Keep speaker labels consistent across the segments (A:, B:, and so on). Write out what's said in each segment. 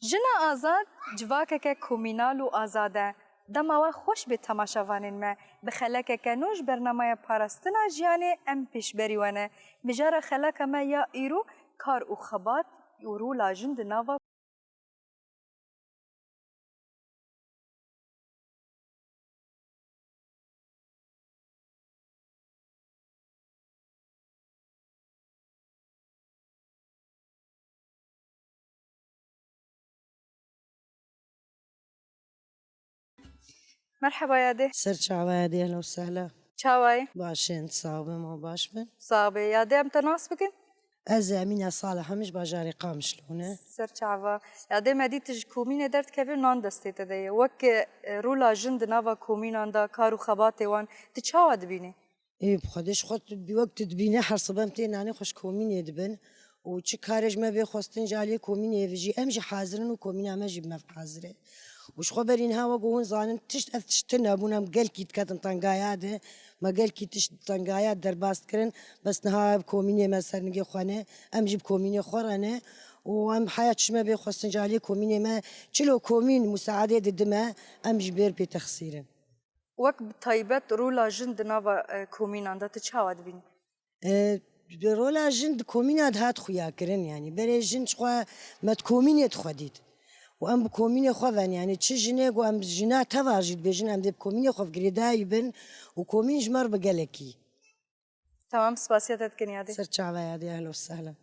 A: جنا آزاد جواکه کومینال و آزاده دماوه خوش به تماشاوانین ما بخلکه که نوش برنامه پارستنا جیانه ام پیش بریوانه مجاره خلکه ما یا ایرو کار و خبات یورو لاجن دناوه مرحبا یاده
B: سرچ عوادي اهلا وسهلا
A: چاوای
B: باشين صابه ما باش بن
A: صابه یاده ام تناس بکن
B: أمينة صالحة مش باجاري قام شلونه
A: سر چاوا یاده مدی تج کومینه درد که نان دسته تده وک رو لاجن دناوه کومینان دا کار و خبات وان تچاوا دبینه
B: إيه بخدش خد بوقت تبيني حرصبمتين يعني خوش كومين يدبن وشي كارج ما بيخوستن جالي كومين يفجي أمجي حاضرن وكومين ما جيب ما في حاضره وش خبرين هوا قوون زانن تشتنا ابونا مقال كيت كاتن طنقاياده ما قال كي تشت طنقايات درباست كرن بس نها بكوميني مثلا نجي خانه أمجي بكوميني خورانه وام حياتش ما بيخوستن جالي كوميني ما شلو كومين مساعدة الدماء أمجي بير بتخسيرن
A: وک طیبت رو لاجن دناوه کومینان دا تچاوا دبینه
B: رولا جند كومينات هات خويا كرن يعني بري جند شخوا ما تكوميني تخديد وام بكوميني خوفن يعني تشي جنيق وام جنا تواجد بجن ام دي بكوميني خوف قريدا يبن وكومين جمر بقلكي
A: تمام سپاسیتت کن یاده
B: سرچ عوادي اهلا وسهلا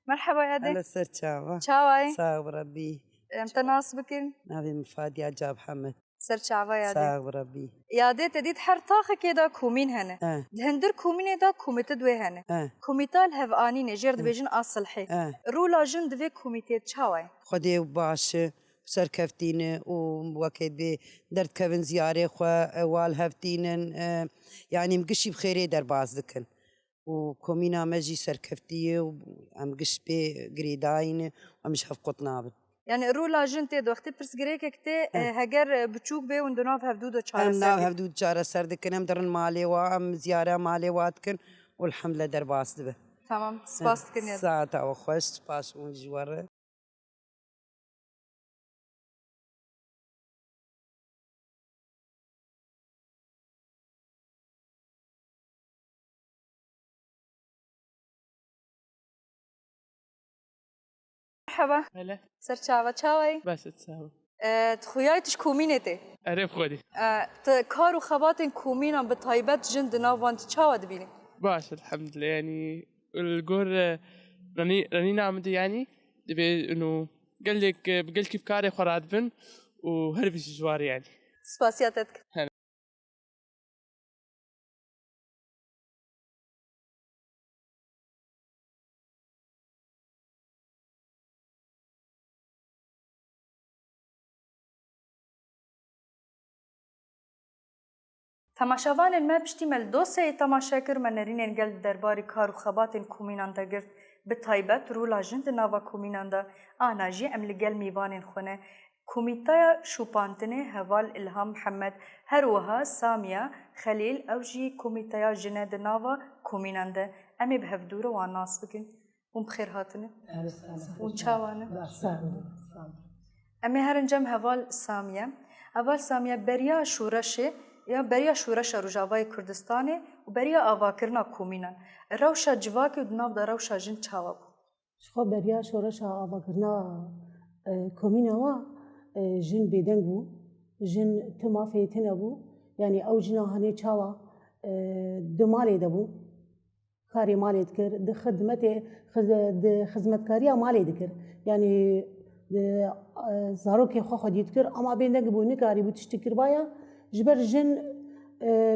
A: مرحبا
C: على
A: یاده
C: سرچاوة
A: چاوای
C: ساغ ربي
A: ام تناس بکن
C: نبي مفاد يا جاب حمد
A: سر چاوا یاده
C: ساغ ربي
A: یاده تدید هر تاخه که دا کومین هنه هندر کومینه دا کومیته دوی هنه کومیتال هف آنینه جرد بیجن اصلحی رو لاجن دوی کومیته چاوای
C: خدي وباش سركفتين ووكيد بي درت كفن زيارة خوا والهفتين يعني مقشي بخيري درباز دكن وكومينا مجي سركفتية ومقش بي قريداين ومش هف قطنابل
A: يعني رو لاجن تي دو وقتی پرس گره که کته هگر بچوک به و دناف هفدود و چهار
C: ام
A: سر
C: ناو هفدود جارة سردكن ام درن مالي وام زيارة مالي واتكن والحمد لله درباز دبه
A: تمام سپاس کن یاده
C: ساعة وخوش سباس ونجوره
A: مرحبا
D: هلا
A: سر چاوا چاوای
D: بس تساوي
A: تخویایتش کومینه ته
D: عرف خودي
A: کار و خبات کومینان به طیبت جن دناوان چاوا دبینه
D: باش الحمد لله يعني الجور راني نعمد يعني دبي انه قال كيف كاري خراد بن وهربش جوار يعني
A: سپاسیتت کن
D: هلا
A: تماشاوان ما پشتی مل دوسه تماشا کر من نرینن گل درباری کار و خبات کومینان دا گرد به طیبت رو لاجن د ناوا کومینان دا آناجی ام لگل میوان خونه کومیتایا شوپانتنه هوال الهام محمد هر وها سامیا خلیل او جی کومیتایا جنه د ناوا کومینان دا امی به هفدور و ناس بکن اون بخیر هاتنه اون چاوانه امی هرنجم هوال سامیا بریا شورشه یا بریا شورش روجاوای کردستانه و بریا آواکرنا کومینان روشا جواکی و دناو دا روشا جن چاوا بو
E: شخو بریا شورش آواکرنا کومینا و جن بیدنگ بو جن تما فیتنه بو یعنی او جنا هنه چاوا دمالی دبو کاری مالی دکر د خدمتکاری مالی دکر یعنی زاروکی خو خودی دکر اما بیدنگ بو نکاری بو تشتکر بایا جبر جن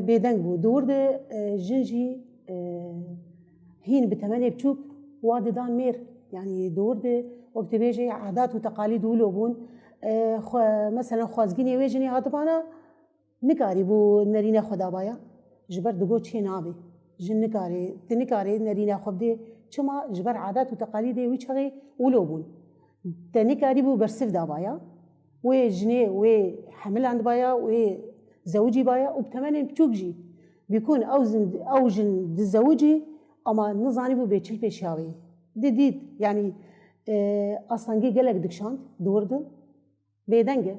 E: بیدنگ بود دور ده جن جی هین بتمنی بچوب واد دان میر يعني دور ده وقت بيجي عادات وتقاليد ولوبون مثلا خوازگینی ویجنی هاتبانا نکاری بو نرینه خدا بایا جبر دگو چه نابی جن نکاری نرینه خود ده چما جبر عادات وتقاليد ويشغي ولوبون تاني كاري بو برسف دا بايا وي جني وي حمل عند بايا وي زوجي بايا وبتمنى بتوجي بيكون أوجن دزوجي أما نظاني بو بيتشل بيشاوي ديد يعني أصلاً جي قالك دكشان دوردن بيدنجة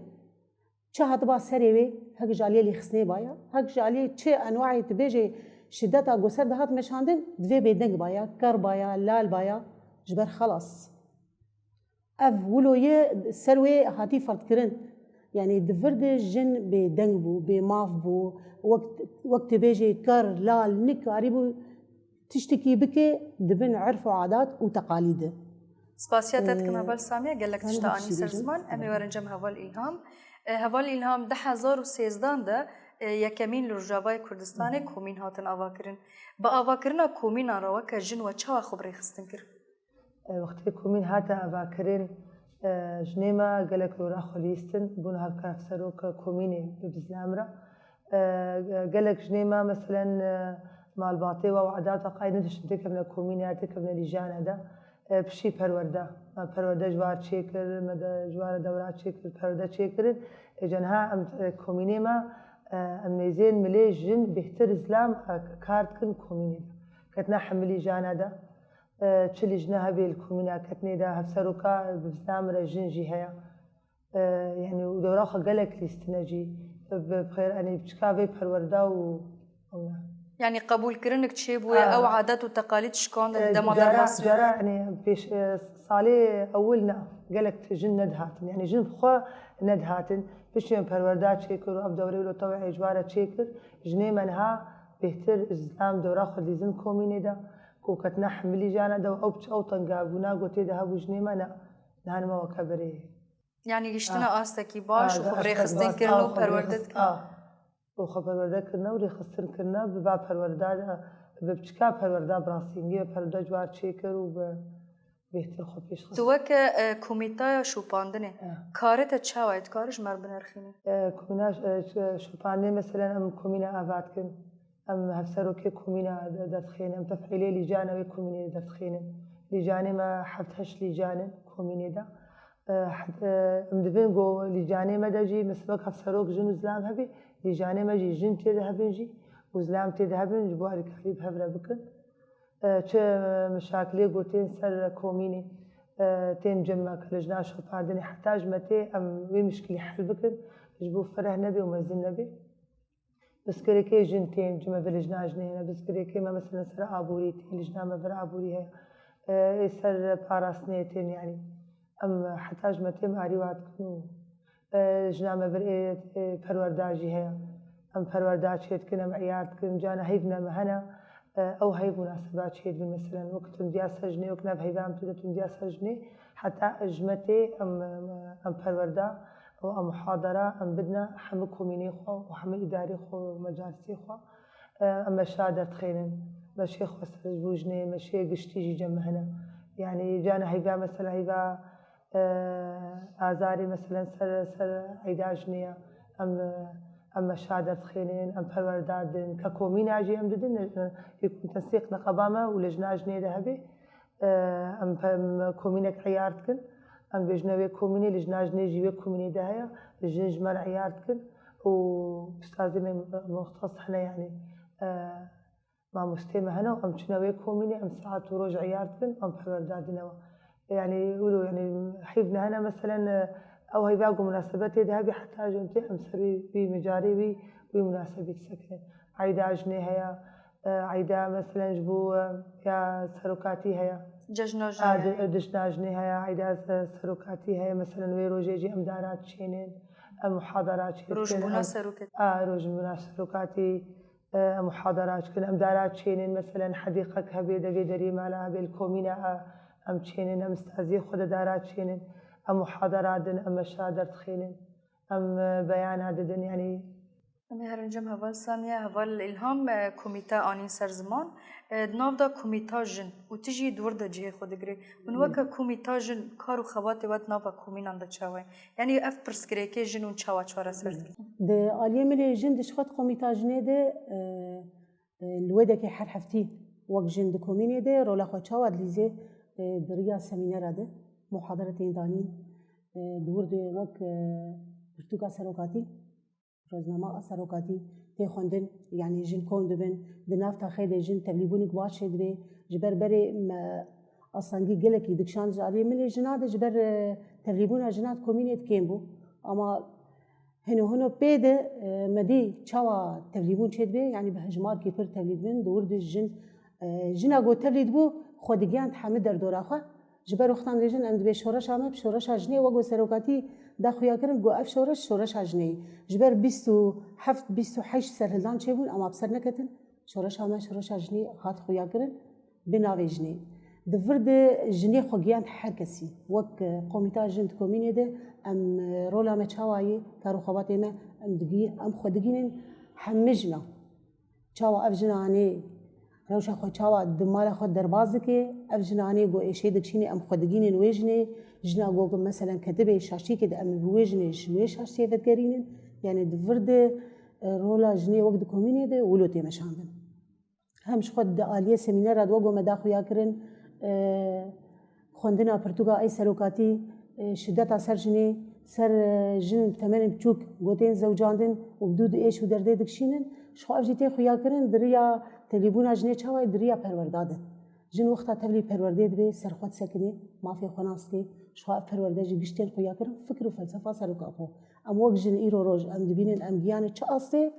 E: شهاد با سريوي هك جاليه اللي خسني بايا هك جاليه تشي أنواع تبيجي شدتها قصر دهات مشاندن دوي بيدنج بايا كر بايا لال بايا جبر خلاص اف ولويه سروي هاتي فرد كرن يعني دفرد جن بيدنج بو بماف بو وقت بيجي كر لال نكاري بو تشتكي بك دبن عرف وعادات وتقاليد
A: سپاسیاتت هوال سامیه گلک تشتا آنی
E: هیچی
A: سرزمان
E: بجم.
A: امی ورنجم هوال ایلهام هوال ایلهام 2013 ده یکمین لرجاوای کردستان کومین هاتن آواکرین با آواکرنا کومین آراوا که جن و چه خبری خستن کر
F: وقتی کومین هاتا آواکرین جنیما گلک لورا خلیستن بون هاکا سروک کومینی ببزنامرا گلک جنیما مثلا مالباطی و عادات قاعدة تشتكي من كوميناتك من لجان هذا بشي پرورده جوار چیکر مده جوار دورات چیکر پرورده چیکر جنها ام کومینی ما ام نزين ملي جن بهتر اسلام كارت كن كوميني كتنا حملي جان هذا تشلي جنها بالكومينا كتني ده هفسروكا بسلام رجن جي هيا يعني ودوراخ قالك ليستنجي بخير اني بشكافي پرورده و
A: يعني قبول كرنك تشي بوي او عادات وتقاليد شكون دما
F: جرى
A: درماس
F: يعني بيش صالي اولنا قالك جن ندهاتن يعني جن خو ندهاتن بيش پروردات شيكر واب دوري ولو طوع اجواره شيكر جني منها بهتر اسلام دورا خديزن كوميني دا كوكتنا حملي جانا دا او بش او طنقابونا قوتي ده ابو جني منا نهان ما وكبري
A: يعني قشتنا آستكي باش وخبري خستين كرنو پروردت
F: وخبرورده كرنا وري خسر كرنا ببا پرورده ببچكا پرورده براسينگي پرورده جوار چيكر و بهتر خو پیش خسر
A: دوك كوميتا شوپاندنه كارت تشاويت كارج مر بنرخيني
F: كومينا شوپانه مثلا ام كومينا افاتكن ام هفسروكي كومينا دتخين ام تفعيلي لجانه وكوميني دتخين لجانه ما حفتهش لجانه كوميني دا ام دبن جو لجانه ما دجي مثلك هفسروك جنو زلام هبي لجانه ما جي جن تذهبن جي وزلام تذهبن جبارك حبيب هبره بكن چه مشاكلي قوتين سر كوميني تين جمع كلجنا شو بعدني حتى جمتي ام وي مشكلة حل بكن جبو فرح نبي ومزين نبي بس كريكي جنتين جمع بلجنا جنينا بس كريكي ما مثلا سر عبوري تين لجنا ما بر عبوري هي سر باراسنيتين يعني ام حتى جمتي معريوات كنو جنا ما بر پرورداجي هي ام پرورداج شيت كنا معيات كن جانا هيبنا مهنا او هي مناسبات شيت مثلا وقت مديا سجني وكنا بهيبان تدت مديا سجني حتى اجمتي ام پروردا او ام محاضره ام بدنا حم كوميني خو وحم اداري خو مجالسي خو ام شادر تخينن ماشي خو سجوجني ماشي قشتي جي هنا يعني جانا هيبا مثلا هيبا آزاري مثلا سر عيداجنية أم شادر تخينين أم پروردادن ككومين أجي أم ددن يكون تنسيق نقبامة ولجناجنية ذهبي أم كومينك عيارتكن أم بجنوي كوميني لجناجنية جيوي كوميني دهيا لجنج مر عيارتكن وأستاذنا مختص حنا يعني ما مستمع هنا وأم شنوي كوميني أم ساعات وروج عيارتكن أم پروردادنوا يعني يقولوا يعني حيفنا هنا مثلا او هي باقوا مناسبات ذهبي حتى جنتي امسري بمجاري بمناسبة سكن عيدا جني هيا عيدا مثلا جبو يا سروكاتي هيا دجنا جني هيا عيدا سروكاتي هيا مثلا ويروجيجي امدارات شينين محاضرات شينين
A: روجبونا سروكت
F: روجبونا سروكاتي محاضرات كن امدارات شينين مثلا حديقك هبي دقي دري مالا بالكومينا ام تشينين ام استاذي خود دارات شينين ام محاضرات ام مشادر تخينين ام بيان هذا يعني
A: أمي هرنجم هوال سامية هوال إلهام كوميتا آنين سرزمان ناف دا كوميتا جن وتجي دور دا جيه خود قري ونوكا كوميتا جن كارو خواتي وات نافا كومين عند تشاوي يعني اف برسكريكي جن ونشاوا چوارا سرد
E: ده آلية ملي جن دشخط كوميتا جنه ده الودا كي حر حفتي وق جن ده كوميني ده رولا خو چاوا دليزي دريا سمينار ده محاضرتين دانين دورد وك برتوكا سروكاتي روزنامه سروكاتي تي خوندن يعني جن كون دبن دنافتا خيد جن تبليبونك باش دبي جبر بري ما اصلا جلكي دكشان جاري ملي جناد جبر تبليبونا جناد كومينيت كيمبو اما هنو بيد مدي تشوا تبليبون شد بي يعني بهجمار كيفر تبليد بن دورد الجن جنا جو تبليد بو خودگیان تحمد در دور آخه جبر وقتان ریجن اند به شورش آمد شورش اجنه و گو سروکاتی داخویا کرن گو اف شورش اجنه جبر 28 سرهلدان چه بون اما بسر نکتن شورش آمد شورش اجنه هات خویا کرن بناوی جنه دفرد جنه خوگیان هر کسی وک قومیتا جند کومینه ده ام رولا مچاوایی کارو خواباتی ما ام خودگینن همجنا چاوا اف جنانه روشا خو چاوا دمال خو درباز که اف جنانه گو ایشه دکشینی ام خودگین نویجنه جنا گو مثلا کتبه شاشتی که ام نویجنه شوی شاشتی ودگرینن یعنی دفرد رولا جنی وقت کومینه ده ولوتی مشاندن همش خود عالیه سمینار اد وگو مدا خویا کرن خوندنا پرتوگا ای سروکاتی شدت اثر جنی سر جن تمن بچوک گوتین زوجاندن و بدود ایش و درده دکشینن شو افجیتی خویا کرن دریا تلیبون اجنه چاوی دریا پرورداده جن وقتا تبلی پرورده دبی سر خود سکنی مافی خناستی شو پرورده جی گشتین خویا کرن فکر و فلسفه سروکاپو ام وقت جن ایرو روز ام دبینن ام گیان چه اصلی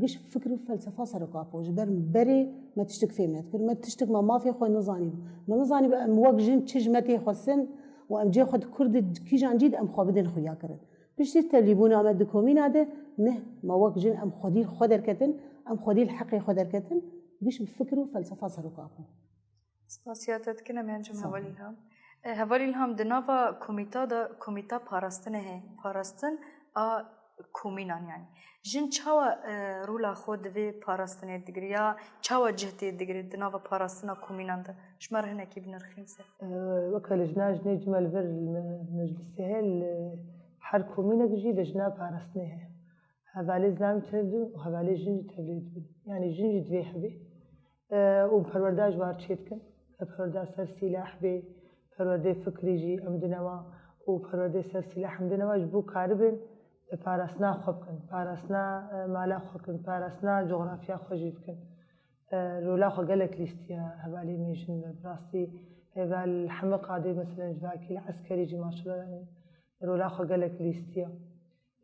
E: گش فکر و فلسفه سروکاپو جبر بری ما تشتك فهمت كل ما تشتك ما في خو نظاني ما نظاني ام وقت جن تجمتي خسن وام جي خد كرد كي جان جيد ام خو بدن خويا كرن بشتي تليبون امد كومين هذا نه ما وقت جن ام خدير خدر كتن ام خدير الحق خدر كتن گش بفكر و فلسفه سروكاپو
A: سپاسیاتت کنم هنجم هوالی الهام دناوا کومیتا پاراستنه هی پاراستن کومینان يعني جن چاوا رولا خود في پاراستنه دگری یا چاوا جهتی دگری دناوا پاراستنا کومینان ده شمار هنه کی بنرخیم سر
F: وكل جناج نجمل فر مجلس هل حر كومينة جي لجنا بارستنها هذا زلام تبدو وهذا جنجي تبليد يعني جنجي دوي حبي وبرورداج وارشيتكن برورداج سر سلاح بي پرورده فکری جی امدنوا و پرورده سر سلاح امدنوا جبو کاربن پاراسنا خوب کن پاراسنا مالا خوب کن پاراسنا جغرافیا خوجیب کن رولا خو قالك ليستيا هبالي ميشن براسي هبال حمق عادي مثلا جباكي العسكري جي ما شاء الله يعني رولا خو قالك ليستيا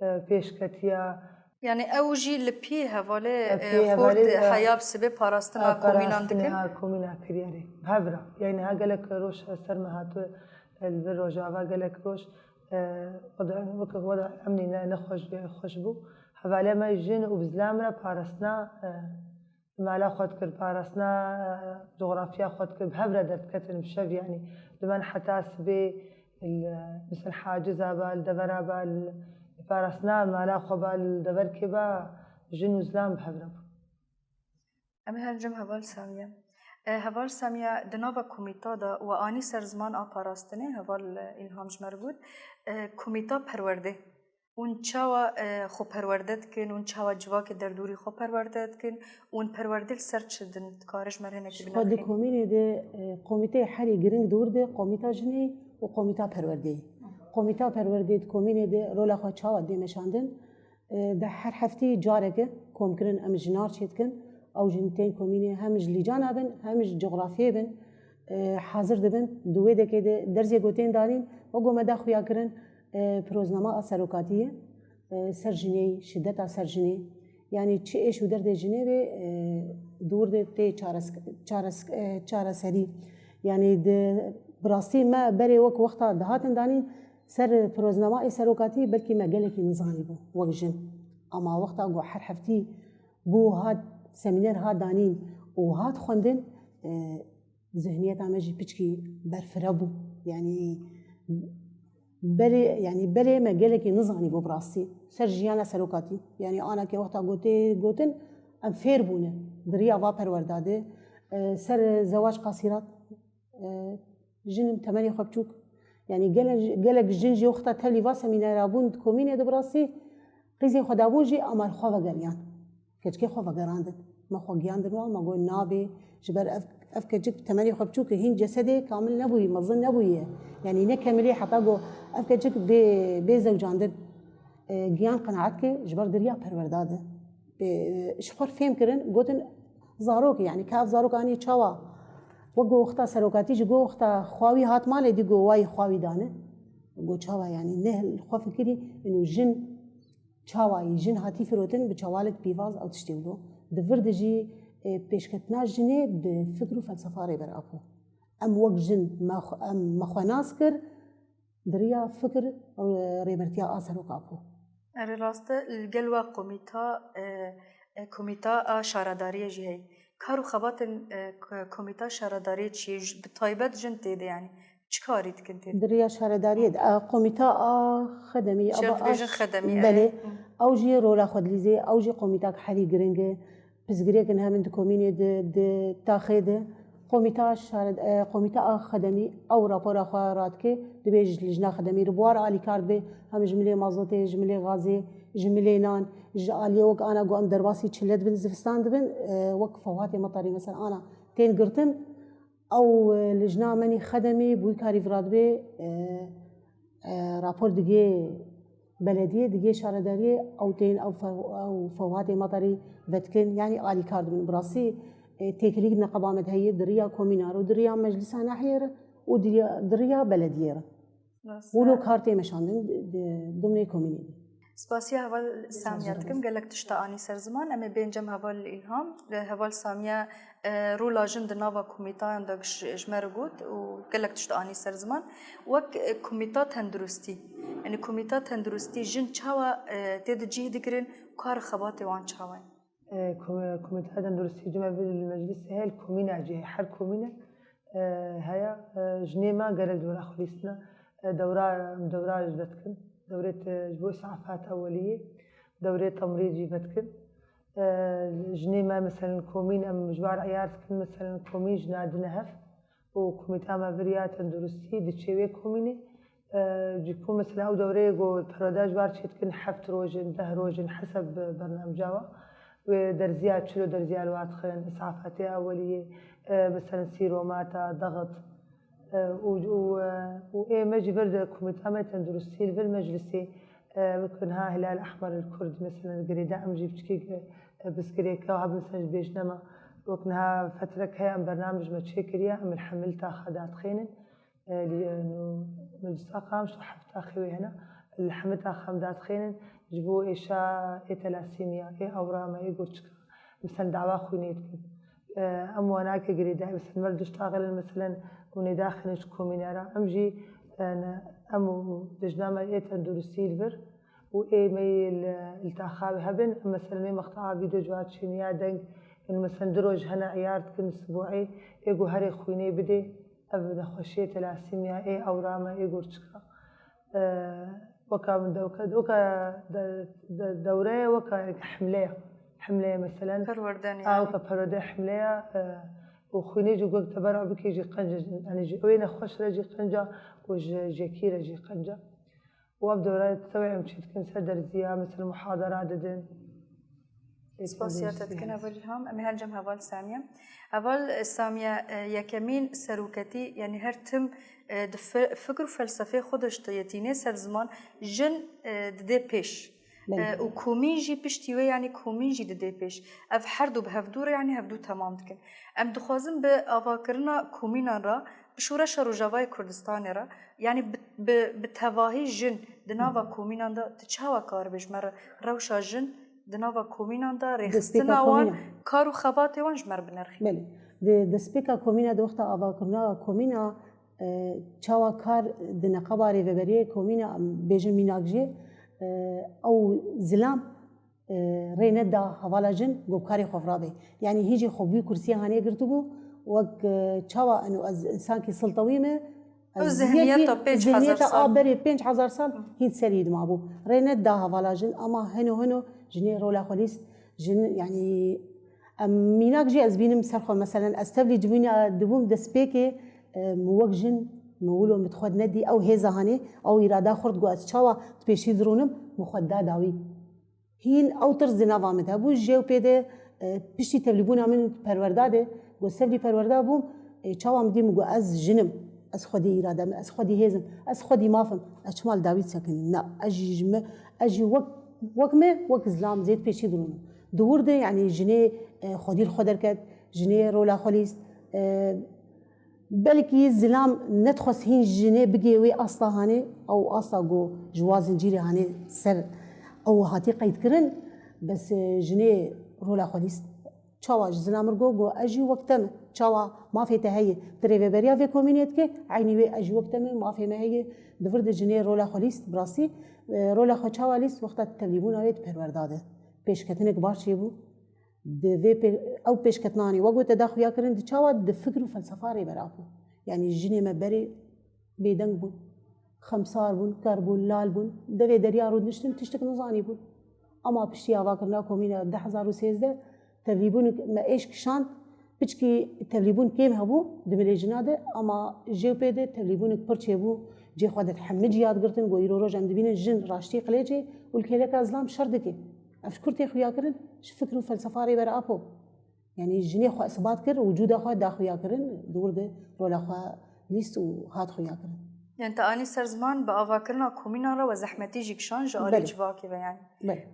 F: بيشكتيا
A: يعني اوجي لبي هوالي خورد حياب سبب پاراستنا کومینان دکن
F: کومینا کریاری هبرا يعني ها قالك روش سر مهاتو الروجاوا قالك روش وضع امني نخرج خشبو هبالي ما يجين وبزلامنا بارسنا مالا خود كر بارسنا جغرافيا خود كر بهبرا درت كتن بشب يعني لمن حتاس بي مثل حاجزة بالدبرة بارسنا مالا خو بالدبر كبا جن وزلام بهبرا
A: أمي هنجم هوال سامية دناوا كوميتا دا وآني سر زمان آپاراستنه هوال إلهام جمر بود كوميتا پرورده اون چاوا خو پروردت کن اون چاوا جواک در دوری خو پروردت کن اون پروردل سر چدن کارش مرهنه که
E: خود کومینه ده قومیته حری گرنگ دور ده قومیتا جنی و قومیتا پرورده قومیتا پرورده کومینه ده رولا خو چاوا ده مشاندن ده هر هفته جارگه کوم کرن ام جنار چید کن او جنتين كوميني همج لجانا بن همج جغرافيا بن حاضر دبن دوي دكي درزي گوتين دارين وگو مدا خويا كرن پروزنامه سروكاتيه سرجني شدت سرجني يعني چه ايش ودرد جني دور ده تي چارسري يعني ده براسي ما بري وقتا دهاتن دانين سر پروزنامه سروكاتيه بلكي ما قالك نظامي بو وجن اما وقتا گو هر هفتي بو هاد سمینار ها دانین و هات خوندن ذهنیت آمجی پیچکی برفرابو يعني بله مجالك نظامي ببراسي سر جيانا سلوكاتي يعني أنا كوقتا قوتن أم فير بونه دريا وابر ورداده سر زواج قاصرات جنم تمانية خبچوك يعني قالك جنجي وقتا تبلي واسا من رابون كوميني دبراسي قيزي خدابوجي أمال خوفا قريان كتكي خوفا قراندن ما خو جياندن ما قول نابي جبر أفكر جك تمانية خبچوك هين جسدي كامل نبوي مظن نبوي يعني نكملي حتى جو أفكر بي زوجاندن جيان قناعتك جبر دريا پرورداده شخور فهم كرن قوتن زاروك يعني كاف زاروك أني تشوا وقو أختا سروكاتي جو أختا خواوي هات مالي دي جو واي خواوي دانه قو تشوا يعني نه الخوف كري إنه جن تشاواي جن هاتي فروتن بتشوالك بيفاز أو تشتيولو دفر دجي بيشكتنا جنه بفكر وفلسفة ريبر أبو أم وق جن أم مخوناس كر دريا فكر ريبرتيا آسروك أبو
A: راست الجلوة كوميتا شاردارية جهي كارو خبات كوميتا شاردارية شيء بطيبات جنتي ده يعني شكاري تكنتي
E: دريا شاردارية كوميتا خدمي
A: شرط بيجن خدمي
E: بله أو جي رولا خدليزي أو جي كوميتا حري جرينج بزغري كنها من كوميني د تاخده كوميتا خدمي أو رابورا خاراتك دبيج لجنا خدمي ربوار علي كاربي هم جملة مازوتي جملة غازي جملة نان جالي وق أنا قام درباسي تشلت بن زفستان دبن وق فواتي مطري مثلا أنا تين قرتن أو لجنا مني خدمي بوي كاري فرادبي رابور دقي بلدية دقي شاردارية أو تين أو فواتي مطري فتكن يعني علي كارد من براسي تكليك نقابة هي دريا كومينار ودريا مجلس ناحية ودريا بلدية ولو كارتي مشاندن ضمن كوميني
A: سپاسی هوال سامیاتکم گلک تشتاانی سر زمان اما بینجم هوال الهام هوال سامیا رو لاجن دناوا کومیتا اندک جمر بود و گلک تشتاانی سر زمان وک کومیتا تندرستی یعنی کومیتا تندرستی جن چاوا تد جه دکرین کار خبات وان چاوای
F: كوميتا تندرستی جمع بالمجلس هي الكومينا جه حر كومينا هيا جنيما قال دورة خليسنا دورة جدتكن دورة جبو إسعافات أولية دورة تمريض جيبتكن جنيما مثلا كومين أم جبار عيارتكن مثلا كومين جناد نهف وكوميتا ما بريات تندرستی دچوی کومینه جيكون مثلا أو دورة جو براداج بار شيتكن حفت روجن ده روجن حسب برنامجوا ودرزيات شلو درزيات واتخن إسعافات أولية مثلا سيروماتا ضغط وإيه مجي برد كوميتا تندرستی في المجلسي بكون ها هلال أحمر الكرد مثلا قريدا أم جيب تشكيك بسكريكا وهاب مثلا بيجنما وكنها فترة هي برنامج متشكرية أم الحملتا خدات خينن لأنه مجلس أقام شو حفت أخوي هنا الحملتا خمدات خينن جبو إيشا إتلاسيميا إيه أوراما إيه قوتشكا مثلا دعوا خوينيتكن أم وناك قريدا مثلا مردش تاغل مثلا وني داخل كومينارا أمجي أنا أمو دجنامة إيه تندرسي البر وإيه مي التاخاوي هبن مثلا مي مقطع فيديو جوات شينيا دنج إنه مثلا دروج هنا عيارت كن أسبوعي إيجو هري خويني بدي أبدا خشية تلاسيميا إيه أوراما إيه قرشكا وكا من دورة وكا حملية مثلا
A: پروردنی
F: وكا پرودة حملية وخويني جو قلت تبرع بكي جي قنجة يعني جي وين خوش رجي قنجة وجي كيرة جي قنجة وابدو رأي تسوي مشيت كنسة درزية مثل محاضرات ددن
A: سپاسیاتت کن اول هم امی هنجم هوال سامية اول سامية يكمين سروكتي يعني هر تم فكر و فلسفه خودش تيتيني سر زمان جن دده پیش و کومین جی پشتیوه یعنی کومین جی دده پیش اف هر دو به هفدور یعنی هفدو تمام دکن ام دخوازم به آواکرنا کومینان را بشورش روجاوای کردستان را یعنی به تواهی جن دناوا کومینان دا تچاوا کار بجمر روشا جن دناوا کومینان دا ریخستنا وان کارو خبات وان جمر بنرخی
E: بله دسپیکا کومینا دوختا آواکرنا کومینا چاوا کار دنقبا ریوبریه کومینا بیجن میناگجی او زلام رینه دا حوالا جن گوبکاری خفرابه یعنی هیچی خوبی کرسی هانیه گرتو بو وق چاوا انو از انسان کی سلطویمه
A: ذهنیت 5000 سال
E: بری 5000 سال هیچ سرید ما بو رینه دا حوالا جن اما هنو جنی رولا خلیست جن يعني ميناك جي أزبينم سرخو مثلا أستبلي جبينا دبوم دسبيكي موق جن مولو متخد ندي أو هيزا هاني أو إرادة خرد قو أسشاوا تبيشي درونم مخد داوي هين أو ترز نظام مذهبو جيو بيده بشتي تبليبونا من پرورداده قو استبلي پروردا بوم چاوا مدي مقو أز جنم از خودی اراده از خودی هزم از خودی مافم اشمال داوید سکنی نه اجي وقت زلام زيت بيشي دلون دور ده يعني جنيه خودي الخدر كد جنيه رولا خليس بلكي زلام ندخس هين جنيه بقي وي اصلا هاني او اصلا جو جواز جيري هاني سر او هاتي قيد كرن بس جنيه رولا خليس چاوا زلام رگو اجي وقتم چاوا ما في تهي تري بريا في كومينيت كي عيني وي اجي وقتم ما في ما هي دفرد جنيه رولا خليس براسي رولا خو چاوا لیست وقت تبلیغون آید پرورداده پیشکتنه کبار چی بو او پیشکتنانی وقت تداخل کردن چاوا دفکر و فلسفه ری برابو يعني جنيه ما بري بيدنگ بون خمسار بون كربون لال بون دوی دریا رود نشتن تشتك نزاني بون اما بشتي آوا کرنا کومينا 1013 تبلیغون ما ايش كشان بچكي تبلیغون كيم هبو دملي جناده اما جو بيده تبلیغون پرچه بو جي خودت حمد ياد قرتن گوي رو روج اندبين جن راشتي قليجي والكيلك ازلام شردكي افكر تي خويا كرن فكر فلسفاري بر ابو يعني جني خو اثبات كر وجود خو دا خويا كرن دور ده رولا خو ليست وهات خويا كرن
A: يعني انت اني سر زمان بافاكرنا كومينا را وزحمتي جيكشان جاري جواكي يعني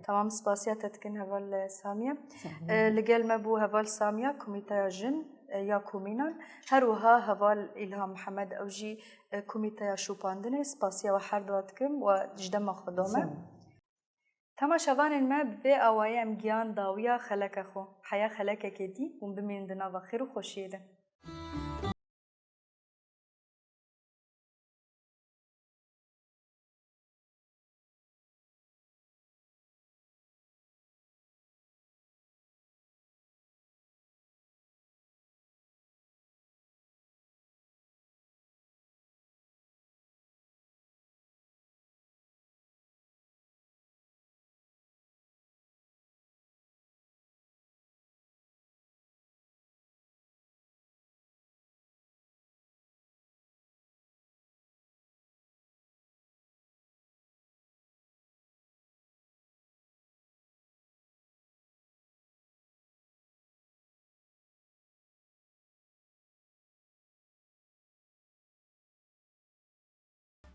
A: تمام سباسيا تتكن هفال ساميه لقال ما بو هفال ساميه كوميتا جن يا كومينان هروها هفال إلهام محمد أوجي كوميتا شوباندني سباسيا وحرداتكم وجدما خدومه تما شوان ما بفي أوايا مجيان داويا خلق أخو حياة خلقك دي ومبمين دنا وخير وخوشيده